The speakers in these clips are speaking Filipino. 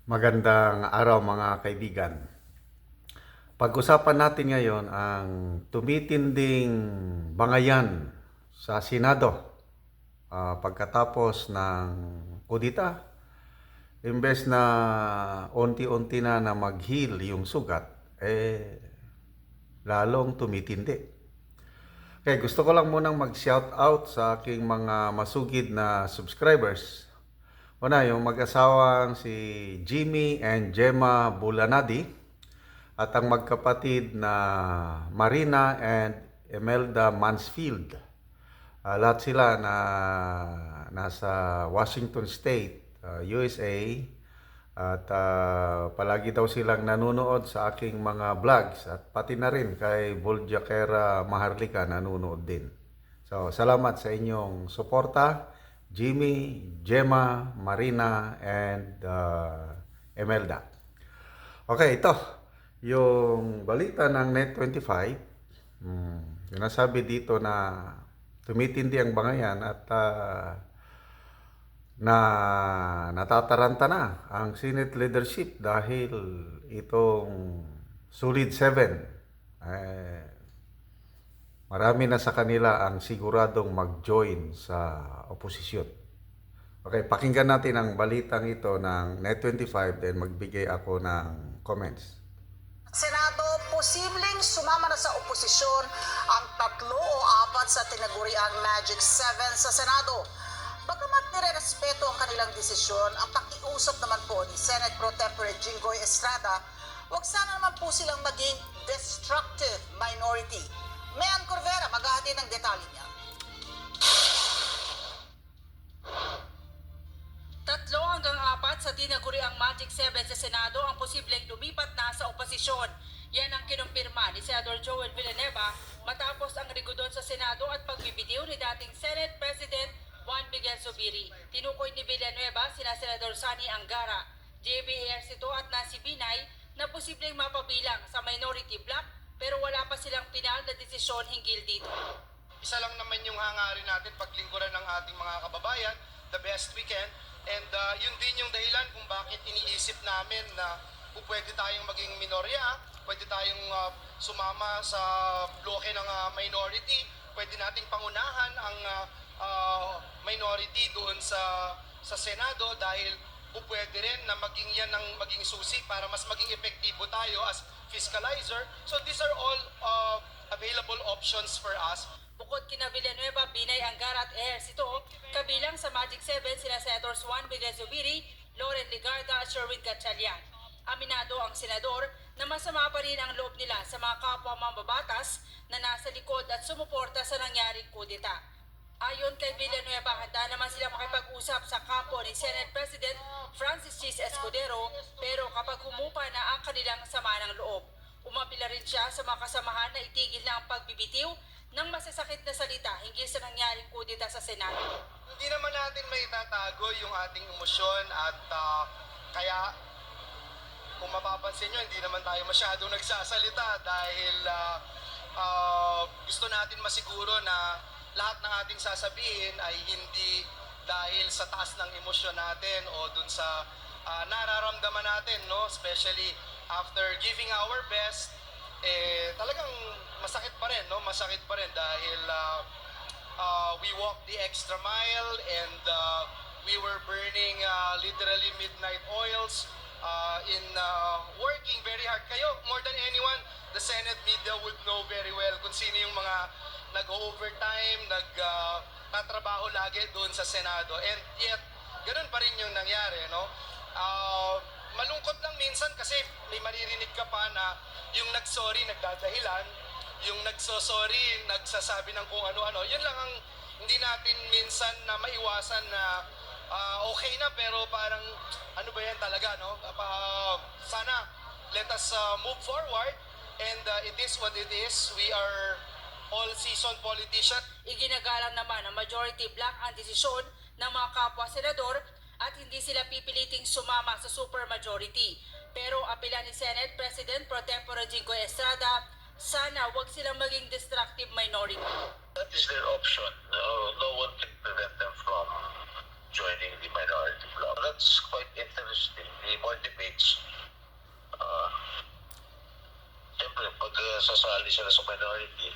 Magandang araw mga kaibigan. Pag-usapan natin ngayon ang tumitinding bangayan sa Senado pagkatapos ng kudita. Imbes na unti-unti na mag-heal yung sugat, lalong tumitindi. Okay, gusto ko lang munang mag-shout out sa aking mga masugid na subscribers. Una, yung mag-asawang si Jimmy and Gemma Bulanadi at ang magkapatid na Marina and Imelda Mansfield. Lahat sila na nasa Washington State, USA, at palagi daw silang nanonood sa aking mga vlogs at pati na rin kay Voljakera Maharlika nanonood din. So, salamat sa inyong suporta. Jimmy, Gemma, Marina, and Imelda. Okay, ito. Yung balita ng Net25. Yung nasabi dito na tumitindi ang bangayan at natataranta na ang Senate leadership dahil itong Solid 7. Marami na sa kanila ang siguradong mag-join sa oposisyon. Okay, pakinggan natin ang balitang ito ng Net25 then magbigay ako ng comments. Senado, posibleng sumama na sa oposisyon ang 3 o 4 sa tinaguriang Magic 7 sa Senado. Bagamat nire-respeto ang kanilang desisyon, ang pakiusap naman po ni Senate Pro Tempore Jinggoy Estrada, wag sana naman po silang maging destructive minority. Mayan Corvera, maghahati ng detalye niya. 3 hanggang 4 sa tinaguriang Magic 7 sa Senado ang posibleng lumipat na sa oposisyon. Yan ang kinumpirma ni Senador Joel Villanueva matapos ang rigudon sa Senado at pagbibitiw ni dating Senate President Juan Miguel Zubiri. Tinukoy ni Villanueva sina Senador Sani Angara, JB Ejercito at Nancy Binay na posibleng mapabilang sa minority bloc pero wala pa silang pinal na desisyon hinggil dito. Isa lang naman yung hangarin natin paglingkuran ng ating mga kababayan, the best we can. And yun din yung dahilan kung bakit iniisip namin na kung pwede tayong maging minorya, pwede tayong sumama sa bloke ng minority, pwede nating pangunahan ang minority doon sa Senado dahil pwede rin na maging yan ang maging susi para mas maging epektibo tayo as fiscalizer. So these are all available options for us. Bukod kina Villanueva, Binay, Angara at Ejercito, kabilang sa Magic 7 sina Senators Juan Miguel Zubiri, Loren Legarda at Sherwin Gatchalian. Aminado ang senador na masama pa rin ang loob nila sa mga kapwa mambabatas na nasa likod at sumuporta sa nangyaring kudeta. Ayon kay Villanueva, handa naman sila makipag-usap sa kampo ni Senate President Francis Chis Escudero pero kapag humupa na ang kanilang sama ng loob. Umapila rin siya sa mga kasamahan na itigil na ang pagbibitiw ng masasakit na salita hinggil sa nangyaring kudeta sa Senado. Hindi naman natin may itatago yung ating emosyon at kaya kung mapapansin nyo, hindi naman tayo masyadong nagsasalita dahil gusto natin masiguro na lahat ng ating sasabihin ay hindi dahil sa taas ng emosyon natin o dun sa nararamdaman natin, no? Especially after giving our best, talagang masakit pa rin, no? Masakit pa rin dahil we walked the extra mile and we were burning literally midnight oils in working very hard. Kayo, more than anyone, the Senate media would know very well kung sino yung mga nag-overtime, nagtatrabaho lagi doon sa Senado. And yet, ganun pa rin yung nangyari, no? Malungkot lang minsan kasi may maririnig ka pa na yung nagsorry nagdadahilan, yung nagsosorry nagsasabi ng kung ano-ano. Yun lang ang hindi natin minsan na maiwasan na okay na pero parang ano ba yan talaga, no? Sana let us move forward and it is what it is. We are all seasoned politicians. Iginagalang naman ng majority bloc ang desisyon ng mga kapwa senador at hindi sila pipiliting sumama sa supermajority. Pero apela ni Senate President Pro Tempore Jinggoy Estrada, sana wag silang maging destructive minority. That is their option. No one can prevent them from joining the minority bloc. That's quite interesting, the more debates, uh, siyempre, pag sasali sila sa minority,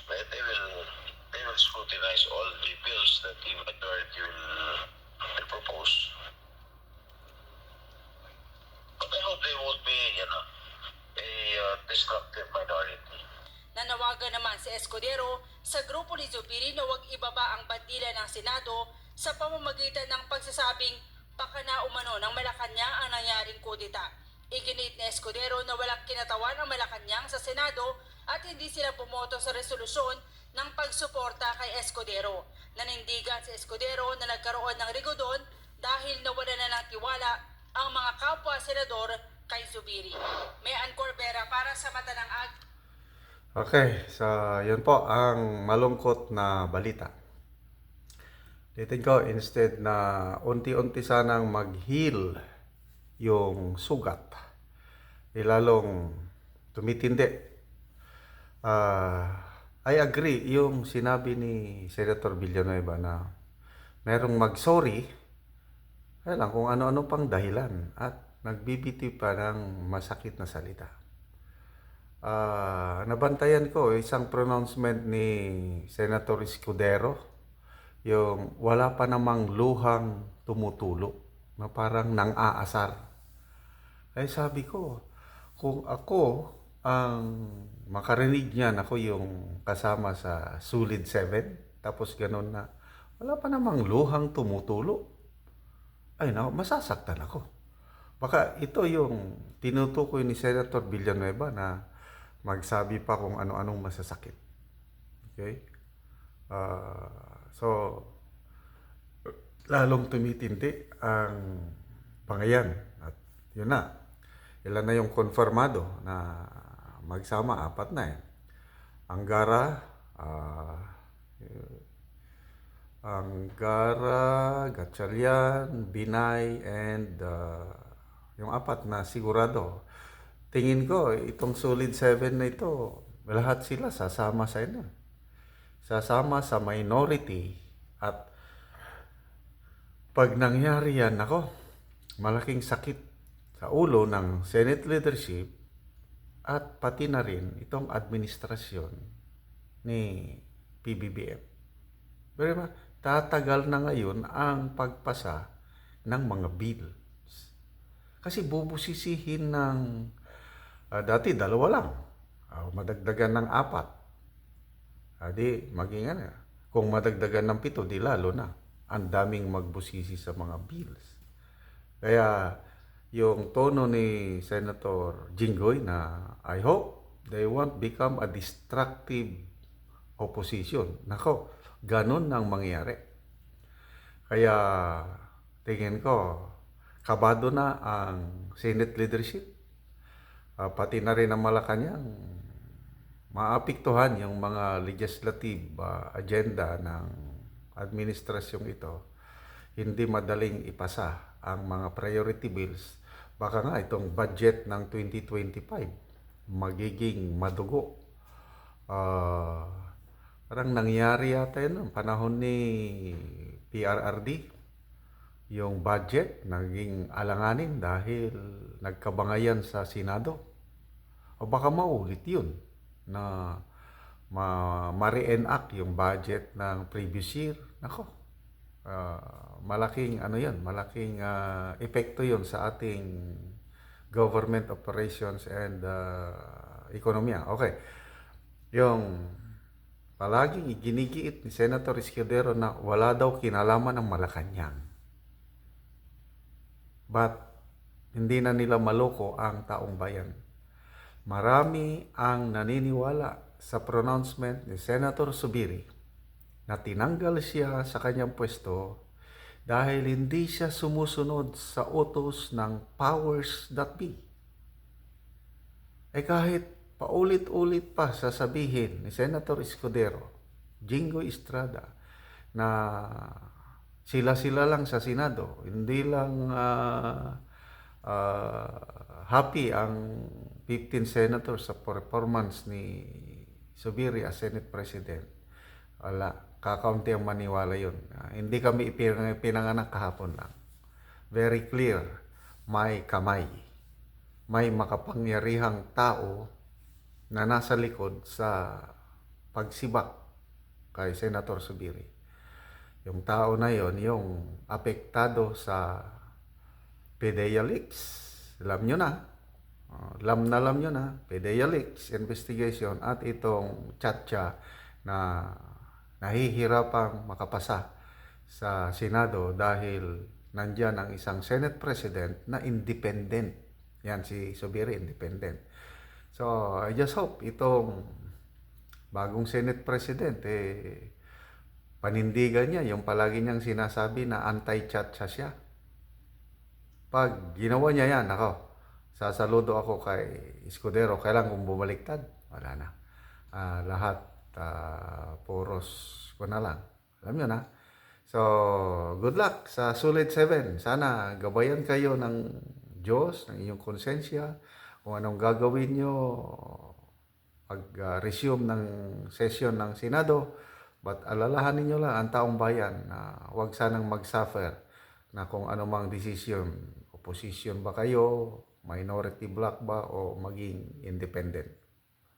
they will scrutinize all the bills that the majority will propose. But I hope they won't be, a destructive minority. Nanawagan naman si Escudero sa grupo ni Zubiri na huwag ibaba ang bandila ng Senado sa pamamagitan ng pagsasabing baka na umano ng Malacanang ang nangyaring kudeta. Iginit ni Escudero na walang kinatawan ang Malacanang sa Senado at hindi sila bumoto sa resolusyon ng pagsuporta kay Escudero. Nanindigan si Escudero na nagkaroon ng rigodon dahil nawala na ng tiwala ang mga kapwa senador kay Zubiri. May Corbera para sa Mata ng Ag. Okay, so yun po ang malungkot na balita. Titin ko, instead na unti-unti sanang mag-heal yung sugat, lalong tumitindi. I agree yung sinabi ni Senator Villanueva na merong mag-sorry, kaya lang kung ano-ano pang dahilan at nagbibiti pa ng masakit na salita. Nabantayan ko isang pronouncement ni Senator Escudero, yung wala pa namang luhang tumutulo na parang nang-aasar. Ay sabi ko, kung ako ang makarinig niyan, ako yung kasama sa Sulid 7, tapos ganun na wala pa namang luhang tumutulo, ay no, masasaktan ako. Baka ito yung tinutukoy ni Senator Villanueva na magsabi pa kung ano-anong masasakit. Okay? So, lalong tumitindi ang pangayan. At yun na. Ilan na yung konfirmado na magsama, 4 na eh. Angara, Gatchalian, Binay, and yung 4 na sigurado. Tingin ko, itong Solid 7 na ito, lahat sila sasama sa inyo. Sasama sa minority. At pag nangyari yan, ako, malaking sakit sa ulo ng Senate leadership at pati na rin itong administrasyon ni PBBM. Pero tatagal na ngayon ang pagpasa ng mga bills. Kasi bubusisihin ng dati 2 lang. Madagdagan ng 4. Di maging kung madagdagan ng 7, di lalo na. Ang daming magbusisi sa mga bills. Kaya yung tono ni Senator Jinggoy na I hope they won't become a destructive opposition. Nako, ganun ang mangyari. Kaya tingin ko, kabado na ang Senate leadership. Pati na rin ang Malacanang, maapektuhan yung mga legislative agenda ng administrasyong ito. Hindi madaling ipasa ang mga priority bills. Baka nga itong budget ng 2025 magiging madugo. Parang nangyari yata yun ng panahon ni PRRD. Yung budget naging alanganin dahil nagkabangayan sa Senado. O baka maulit yun na ma-reenact yung budget ng previous year. Nako, malaking malaking epekto yun sa ating government operations and ekonomiya. Okay, yung palaging ginigiit ni Senator Escudero na wala daw kinalaman ng Malacanang. But hindi na nila maloko ang taong bayan. Marami ang naniniwala sa pronouncement ni Senator Zubiri na tinanggal siya sa kanyang pwesto dahil hindi siya sumusunod sa utos ng powers that be. Kahit paulit-ulit pa sasabihin ni Senator Escudero, Jinggoy Estrada, na sila-sila lang sa Senado, hindi lang happy ang 15 senators sa performance ni Zubiri as Senate President. Wala, kakaunti ang maniwala yun. Hindi kami pinanganak kahapon lang. Very clear may kamay, may makapangyarihang tao na nasa likod sa pagsibak kay Senator Zubiri. Yung tao na yon, yung apektado sa PDEA leaks. Alam nyo na. Alam nyo na. PDEA leaks investigation at itong Chatcha na nahihirapang makapasa sa Senado dahil nandyan ang isang Senate President na independent. Yan, si Zubiri, independent. So, I just hope itong bagong Senate President, panindigan niya yung palagi niyang sinasabi na anti-Chatcha siya. Pag ginawa niya yan, ako, sasaludo ako kay Escudero. Kailan kung bumaliktad? Wala na. Lahat puros ko na lang. Alam niyo na. So, good luck sa Sulit 7. Sana gabayan kayo ng Diyos, ng inyong konsensya, kung anong gagawin nyo pag-resume ng session ng Senado. But alalahanin nyo lang ang taong bayan na huwag sanang mag-suffer na kung anumang desisyon, opposition ba kayo, minority bloc ba, o maging independent.